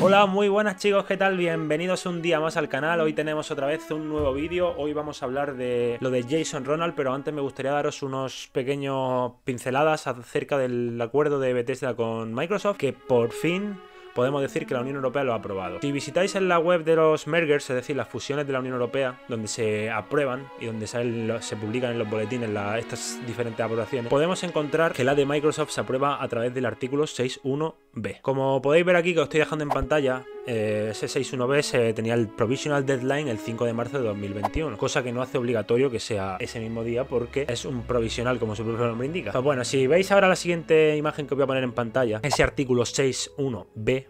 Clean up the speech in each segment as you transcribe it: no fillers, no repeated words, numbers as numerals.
Hola, muy buenas chicos, ¿qué tal? Bienvenidos un día más al canal. Hoy tenemos otra vez un nuevo vídeo. Hoy vamos a hablar de lo de Jason Ronald, pero antes me gustaría daros unos pequeños pinceladas acerca del acuerdo de Bethesda con Microsoft, que por fin podemos decir que la Unión Europea lo ha aprobado. Si visitáis en la web de los mergers, es decir, las fusiones de la Unión Europea, donde se aprueban y donde se publican en los boletines estas diferentes aprobaciones, podemos encontrar que la de Microsoft se aprueba a través del artículo 6.1b. Como podéis ver aquí, que os estoy dejando en pantalla, ese 6.1b se tenía el provisional deadline el 5 de marzo de 2021, cosa que no hace obligatorio que sea ese mismo día porque es un provisional, como su propio nombre indica. Pues bueno, si veis ahora la siguiente imagen que os voy a poner en pantalla, ese artículo 6.1b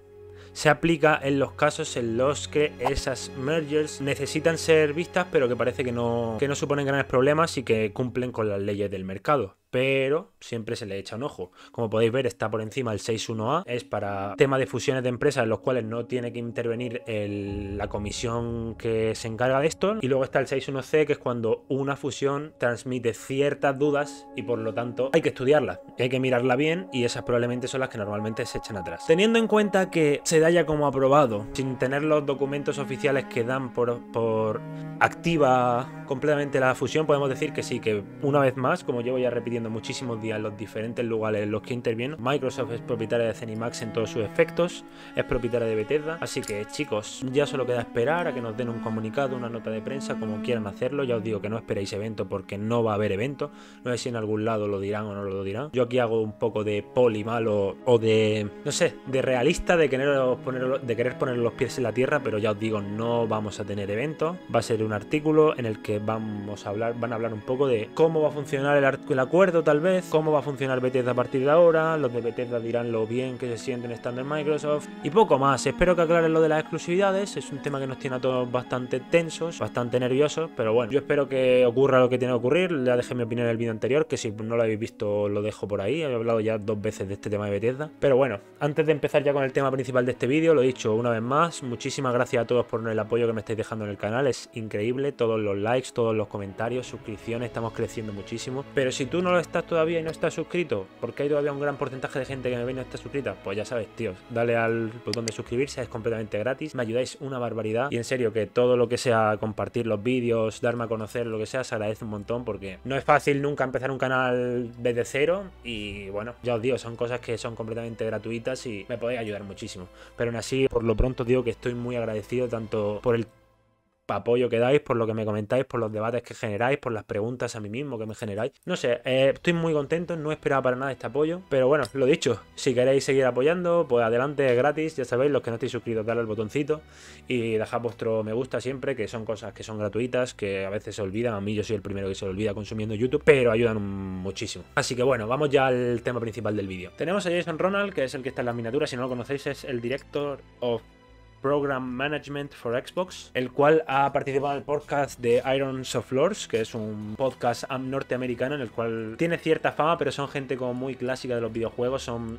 se aplica en los casos en los que esas mergers necesitan ser vistas, pero que parece que no suponen grandes problemas y que cumplen con las leyes del mercado. Pero siempre se le echa un ojo. Como podéis ver, está por encima el 6.1a, es para temas de fusiones de empresas en los cuales no tiene que intervenir la comisión que se encarga de esto. Y luego está el 6.1c, que es cuando una fusión transmite ciertas dudas y por lo tanto hay que estudiarla, hay que mirarla bien, y esas probablemente son las que normalmente se echan atrás. Teniendo en cuenta que se da ya como aprobado, sin tener los documentos oficiales que dan por activa completamente la fusión, podemos decir que sí, que una vez más, como llevo ya repitiendo muchísimos días en los diferentes lugares en los que intervienen, Microsoft es propietaria de ZeniMax en todos sus efectos, es propietaria de Bethesda, así que chicos, ya solo queda esperar a que nos den un comunicado, una nota de prensa, como quieran hacerlo. Ya os digo que no esperéis evento porque no va a haber evento, no sé si en algún lado lo dirán o no lo dirán. Yo aquí hago un poco de poli malo o de, no sé, de realista, de querer poner los pies en la tierra, pero ya os digo, no vamos a tener evento. Va a ser un artículo en el que van a hablar un poco de cómo va a funcionar el acuerdo, tal vez, cómo va a funcionar Bethesda a partir de ahora. Los de Bethesda dirán lo bien que se sienten estando en Microsoft y poco más. Espero que aclaren lo de las exclusividades, es un tema que nos tiene a todos bastante tensos, bastante nerviosos, pero bueno, yo espero que ocurra lo que tiene que ocurrir. Ya dejé mi opinión en el vídeo anterior, que si no lo habéis visto lo dejo por ahí, he hablado ya 2 veces de este tema de Bethesda. Pero bueno, antes de empezar ya con el tema principal de este vídeo, lo he dicho una vez más, muchísimas gracias a todos por el apoyo que me estáis dejando en el canal, es increíble, todos los likes, todos los comentarios, suscripciones, estamos creciendo muchísimo. Pero si tú no lo estás todavía y no estás suscrito, porque hay todavía un gran porcentaje de gente que me ve y no está suscrita, pues ya sabes, tíos, dale al botón de suscribirse, es completamente gratis, me ayudáis una barbaridad y en serio que todo lo que sea compartir los vídeos, darme a conocer, lo que sea, se agradece un montón porque no es fácil nunca empezar un canal desde cero y bueno, ya os digo, son cosas que son completamente gratuitas y me podéis ayudar muchísimo. Pero aún así, por lo pronto digo que estoy muy agradecido tanto por el apoyo que dais, por lo que me comentáis, por los debates que generáis, por las preguntas a mí mismo que me generáis. No sé, estoy muy contento, no esperaba para nada este apoyo, pero bueno, lo dicho, si queréis seguir apoyando, pues adelante, es gratis, ya sabéis, los que no estéis suscritos, dale al botoncito y dejad vuestro me gusta siempre, que son cosas que son gratuitas, que a veces se olvidan, a mí yo soy el primero que se olvida consumiendo YouTube, pero ayudan muchísimo. Así que bueno, vamos ya al tema principal del vídeo. Tenemos a Jason Ronald, que es el que está en la miniatura, si no lo conocéis es el Director of Program Management for Xbox, el cual ha participado en el podcast de Irons of Lords, que es un podcast norteamericano en el cual tiene cierta fama, pero son gente como muy clásica de los videojuegos, son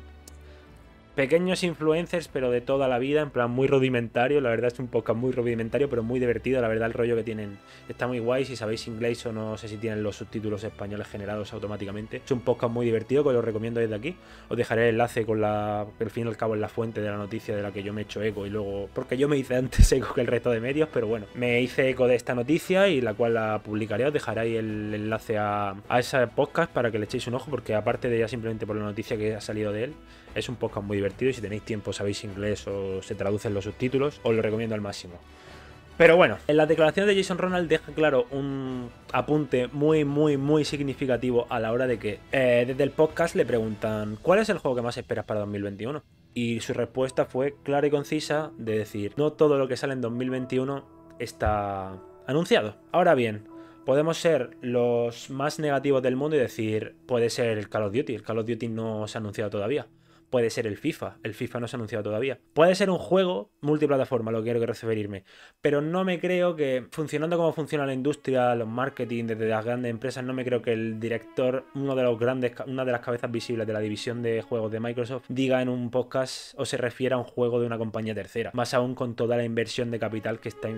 pequeños influencers, pero de toda la vida, en plan muy rudimentario. La verdad es un podcast muy rudimentario, pero muy divertido. La verdad el rollo que tienen está muy guay. Si sabéis inglés o no sé si tienen los subtítulos españoles generados automáticamente. Es un podcast muy divertido que os lo recomiendo desde aquí. Os dejaré el enlace con al fin y al cabo en la fuente de la noticia de la que yo me he hecho eco y luego, porque yo me hice antes eco que el resto de medios, pero bueno, me hice eco de esta noticia y la cual la publicaré. Os dejaré ahí el enlace a ese podcast para que le echéis un ojo, porque aparte de ya simplemente por la noticia que ha salido de él, es un podcast muy divertido y si tenéis tiempo, sabéis inglés o se traducen los subtítulos, os lo recomiendo al máximo. Pero bueno, en la declaración de Jason Ronald deja claro un apunte muy significativo a la hora de que desde el podcast le preguntan ¿cuál es el juego que más esperas para 2021? Y su respuesta fue clara y concisa de decir no todo lo que sale en 2021 está anunciado. Ahora bien, podemos ser los más negativos del mundo y decir puede ser el Call of Duty no se ha anunciado todavía. Puede ser el FIFA no se ha anunciado todavía. Puede ser un juego multiplataforma, lo que quiero referirme. Pero no me creo que, funcionando como funciona la industria, los marketing desde las grandes empresas, no me creo que el director, una de las cabezas visibles de la división de juegos de Microsoft, diga en un podcast o se refiera a un juego de una compañía tercera. Más aún con toda la inversión de capital que está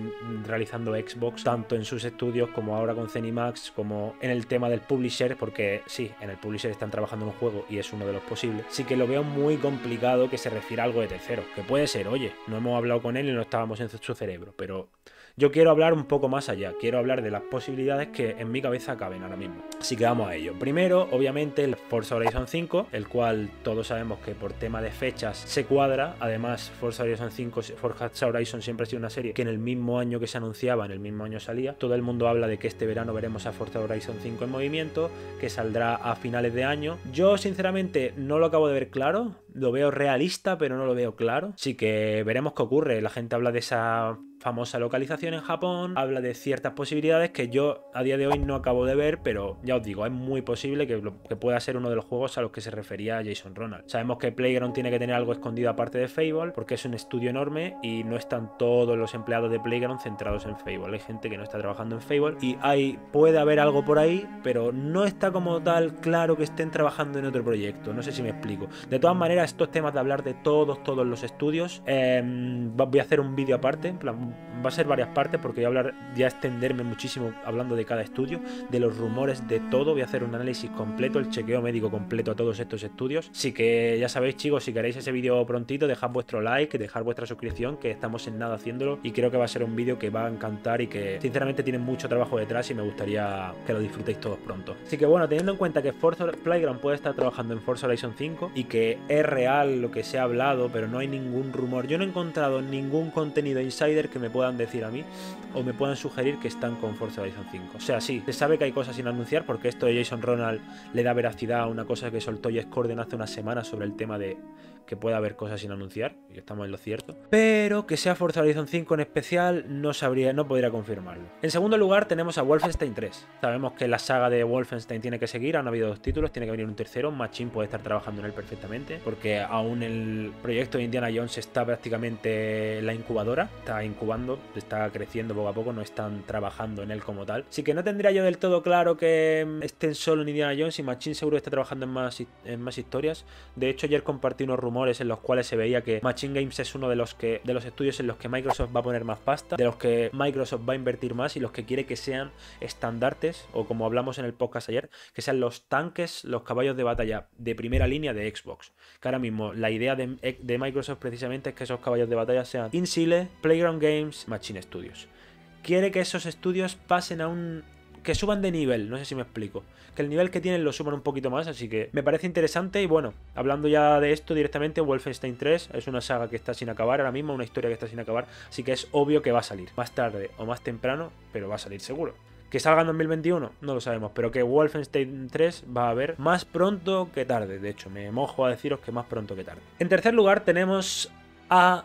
realizando Xbox, tanto en sus estudios como ahora con ZeniMax, como en el tema del publisher, porque sí, en el publisher están trabajando en un juego y es uno de los posibles. Sí que lo veo muy muy complicado que se refiera a algo de tercero, que puede ser, oye, no hemos hablado con él y no estábamos en su cerebro, pero yo quiero hablar un poco más allá, quiero hablar de las posibilidades que en mi cabeza caben ahora mismo. Así que vamos a ello. Primero, obviamente, el Forza Horizon 5, el cual todos sabemos que por tema de fechas se cuadra. Además, Forza Horizon siempre ha sido una serie que en el mismo año que se anunciaba, en el mismo año salía. Todo el mundo habla de que este verano veremos a Forza Horizon 5 en movimiento, que saldrá a finales de año. Yo, sinceramente, no lo acabo de ver claro. Lo veo realista, pero no lo veo claro. Así que veremos qué ocurre. La gente habla de esa famosa localización en Japón, habla de ciertas posibilidades que yo a día de hoy no acabo de ver, pero ya os digo, es muy posible que pueda ser uno de los juegos a los que se refería Jason Ronald. Sabemos que Playground tiene que tener algo escondido aparte de Fable, porque es un estudio enorme y no están todos los empleados de Playground centrados en Fable. Hay gente que no está trabajando en Fable y puede haber algo por ahí, pero no está como tal claro que estén trabajando en otro proyecto. No sé si me explico. De todas maneras, estos temas de hablar de todos los estudios, voy a hacer un vídeo aparte, en plan, va a ser varias partes porque voy a extenderme muchísimo hablando de cada estudio, de los rumores, de todo. Voy a hacer un análisis completo, el chequeo médico completo a todos estos estudios. Así que ya sabéis, chicos, si queréis ese vídeo prontito, dejad vuestro like, dejad vuestra suscripción, que estamos en nada haciéndolo, y creo que va a ser un vídeo que va a encantar y que sinceramente tiene mucho trabajo detrás y me gustaría que lo disfrutéis todos pronto. Así que bueno, teniendo en cuenta que Playground puede estar trabajando en Forza Horizon 5 y que es real lo que se ha hablado, pero no hay ningún rumor, yo no he encontrado ningún contenido insider que me puedan decir a mí o me puedan sugerir que están con Forza Horizon 5. O sea, sí, se sabe que hay cosas sin anunciar porque esto de Jason Ronald le da veracidad a una cosa que soltó Jez Corden hace unas semanas sobre el tema de que puede haber cosas sin anunciar, y estamos en lo cierto. Pero que sea Forza Horizon 5 en especial no podría confirmarlo. En segundo lugar tenemos a Wolfenstein 3. Sabemos que la saga de Wolfenstein tiene que seguir, han habido 2 títulos, tiene que venir un tercero. Machine puede estar trabajando en él perfectamente, porque aún el proyecto de Indiana Jones está prácticamente en la incubadora, está incubando, está creciendo poco a poco, no están trabajando en él como tal. Así que no tendría yo del todo claro que estén solo en Indiana Jones, y Machine seguro está trabajando en más historias. De hecho, ayer compartí unos rumores en los cuales se veía que Machine Games es uno de los estudios en los que Microsoft va a poner más pasta, de los que Microsoft va a invertir más y los que quiere que sean estandartes, o como hablamos en el podcast ayer, que sean los tanques, los caballos de batalla de primera línea de Xbox. Que ahora mismo la idea de Microsoft precisamente es que esos caballos de batalla sean Insile, Playground Games, Machine Studios. Quiere que esos estudios pasen a que suban de nivel, no sé si me explico. Que el nivel que tienen lo suban un poquito más, así que me parece interesante. Y bueno, hablando ya de esto directamente, Wolfenstein 3 es una saga que está sin acabar ahora mismo, una historia que está sin acabar, así que es obvio que va a salir, más tarde o más temprano, pero va a salir seguro. ¿Que salga en 2021? No lo sabemos, pero que Wolfenstein 3 va a haber más pronto que tarde. De hecho, me mojo a deciros que más pronto que tarde. En tercer lugar tenemos a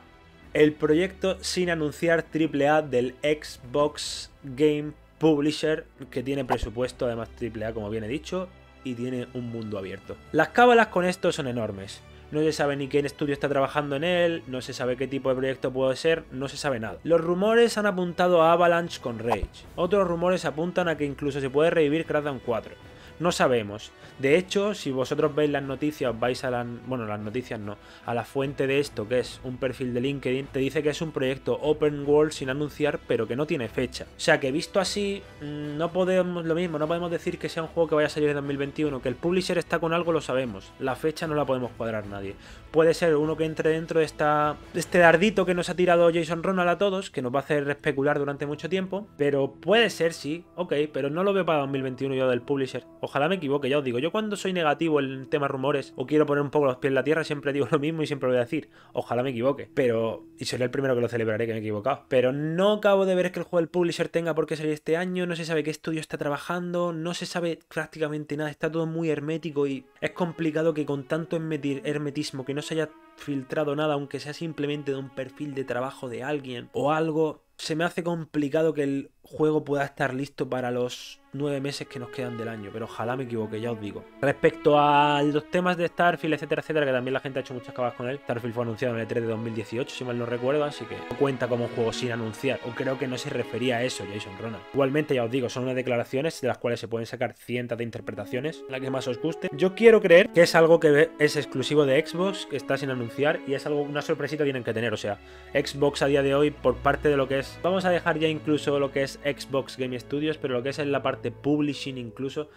el proyecto sin anunciar AAA del Xbox Game Publisher, que tiene presupuesto, además AAA como bien he dicho, y tiene un mundo abierto. Las cábalas con esto son enormes. No se sabe ni qué estudio está trabajando en él, no se sabe qué tipo de proyecto puede ser, no se sabe nada. Los rumores han apuntado a Avalanche con Rage. Otros rumores apuntan a que incluso se puede revivir Crackdown 4. No sabemos. De hecho, si vosotros veis las noticias, os vais a las noticias no, a la fuente de esto, que es un perfil de LinkedIn, te dice que es un proyecto open world sin anunciar, pero que no tiene fecha. O sea que visto así, no podemos decir que sea un juego que vaya a salir en 2021, que el publisher está con algo, lo sabemos. La fecha no la podemos cuadrar nadie. Puede ser uno que entre dentro de este dardito que nos ha tirado Jason Ronald a todos, que nos va a hacer especular durante mucho tiempo, pero puede ser, sí, ok, pero no lo veo para 2021 yo del publisher. Ojalá me equivoque, ya os digo, yo cuando soy negativo en temas rumores o quiero poner un poco los pies en la tierra siempre digo lo mismo y siempre lo voy a decir, ojalá me equivoque, pero, y seré el primero que lo celebraré que me he equivocado, pero no acabo de ver que el juego del publisher tenga por qué salir este año, no se sabe qué estudio está trabajando, no se sabe prácticamente nada, está todo muy hermético y es complicado que con tanto hermetismo que no se haya filtrado nada, aunque sea simplemente de un perfil de trabajo de alguien o algo, se me hace complicado que el juego pueda estar listo para los 9 meses que nos quedan del año, pero ojalá me equivoque, ya os digo. Respecto a los temas de Starfield, etcétera, etcétera, que también la gente ha hecho muchas cabas con él, Starfield fue anunciado en el E3 de 2018, si mal no recuerdo, así que no cuenta como un juego sin anunciar, o creo que no se refería a eso Jason Ronald. Igualmente, ya os digo, son unas declaraciones de las cuales se pueden sacar cientos de interpretaciones, la que más os guste. Yo quiero creer que es algo que es exclusivo de Xbox, que está sin anunciar, y es algo, una sorpresita que tienen que tener, o sea, Xbox a día de hoy, por parte de lo que es, vamos a dejar ya incluso lo que es Xbox Game Studios, pero lo que es en la parte publishing incluso,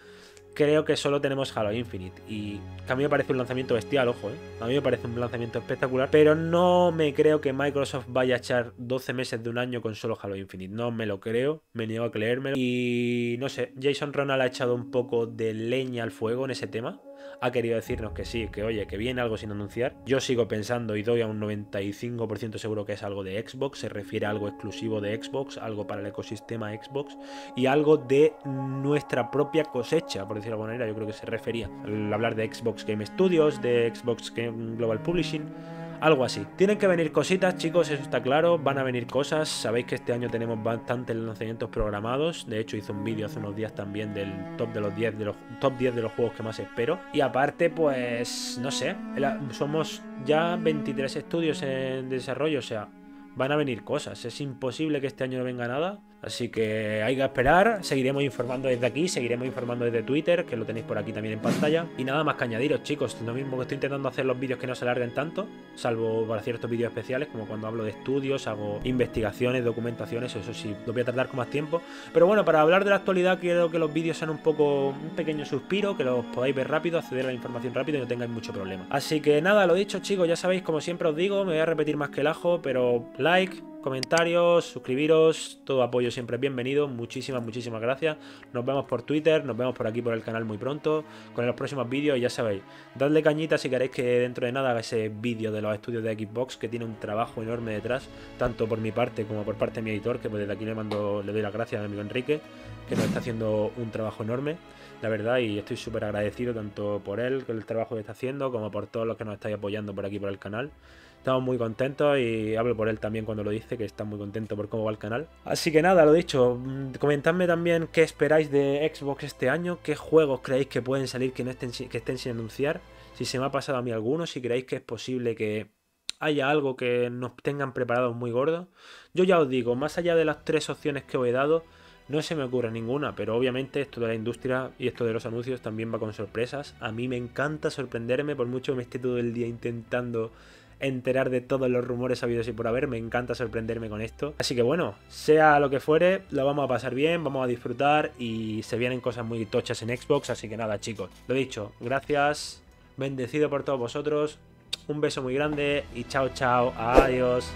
creo que solo tenemos Halo Infinite. Y que a mí me parece un lanzamiento bestial, ojo, a mí me parece un lanzamiento espectacular. Pero no me creo que Microsoft vaya a echar 12 meses de un año con solo Halo Infinite. No me lo creo, me niego a creérmelo. Y no sé, Jason Ronald ha echado un poco de leña al fuego en ese tema. Ha querido decirnos que sí, que oye, que viene algo sin anunciar. Yo sigo pensando y doy a un 95% seguro que es algo de Xbox. Se refiere a algo exclusivo de Xbox, algo para el ecosistema Xbox y algo de nuestra propia cosecha, por decirlo de alguna manera. Yo creo que se refería al hablar de Xbox Game Studios, de Xbox Game Global Publishing. Algo así. Tienen que venir cositas, chicos, eso está claro. Van a venir cosas. Sabéis que este año tenemos bastantes lanzamientos programados. De hecho, hice un vídeo hace unos días también del top 10 de los juegos que más espero. Y aparte, pues, no sé. Somos ya 23 estudios en desarrollo, o sea, van a venir cosas. Es imposible que este año no venga nada. Así que hay que esperar. Seguiremos informando desde aquí, seguiremos informando desde Twitter, que lo tenéis por aquí también en pantalla. Y nada más que añadiros, chicos. Lo mismo que estoy intentando hacer los vídeos que no se alarguen tanto, salvo para ciertos vídeos especiales, como cuando hablo de estudios, hago investigaciones, documentaciones. Eso sí, lo voy a tardar con más tiempo. Pero bueno, para hablar de la actualidad, quiero que los vídeos sean un pequeño suspiro, que los podáis ver rápido, acceder a la información rápido y no tengáis mucho problema. Así que nada, lo dicho, chicos, ya sabéis, como siempre os digo, me voy a repetir más que el ajo, pero like, comentarios, suscribiros, todo apoyo siempre es bienvenido. Muchísimas gracias. Nos vemos por Twitter, nos vemos por aquí por el canal muy pronto con los próximos vídeos. Y ya sabéis, dadle cañita si queréis que dentro de nada haga ese vídeo de los estudios de Xbox, que tiene un trabajo enorme detrás, tanto por mi parte como por parte de mi editor, que pues desde aquí le doy las gracias a mi amigo Enrique, que nos está haciendo un trabajo enorme, la verdad, y estoy súper agradecido tanto por él, con el trabajo que está haciendo, como por todos los que nos estáis apoyando por aquí por el canal. Estamos muy contentos y hablo por él también cuando lo dice, que está muy contento por cómo va el canal. Así que nada, lo dicho, comentadme también qué esperáis de Xbox este año, qué juegos creéis que pueden salir que estén sin anunciar, si se me ha pasado a mí alguno, si creéis que es posible que haya algo que nos tengan preparados muy gordo. Yo ya os digo, más allá de las 3 opciones que os he dado, no se me ocurre ninguna, pero obviamente esto de la industria y esto de los anuncios también va con sorpresas. A mí me encanta sorprenderme, por mucho que me esté todo el día intentando enterar de todos los rumores habidos y por haber. Me encanta sorprenderme con esto. Así que bueno, sea lo que fuere, lo vamos a pasar bien, vamos a disfrutar y se vienen cosas muy tochas en Xbox. Así que nada, chicos, lo dicho, gracias, bendecido por todos vosotros, un beso muy grande y chao, chao, adiós.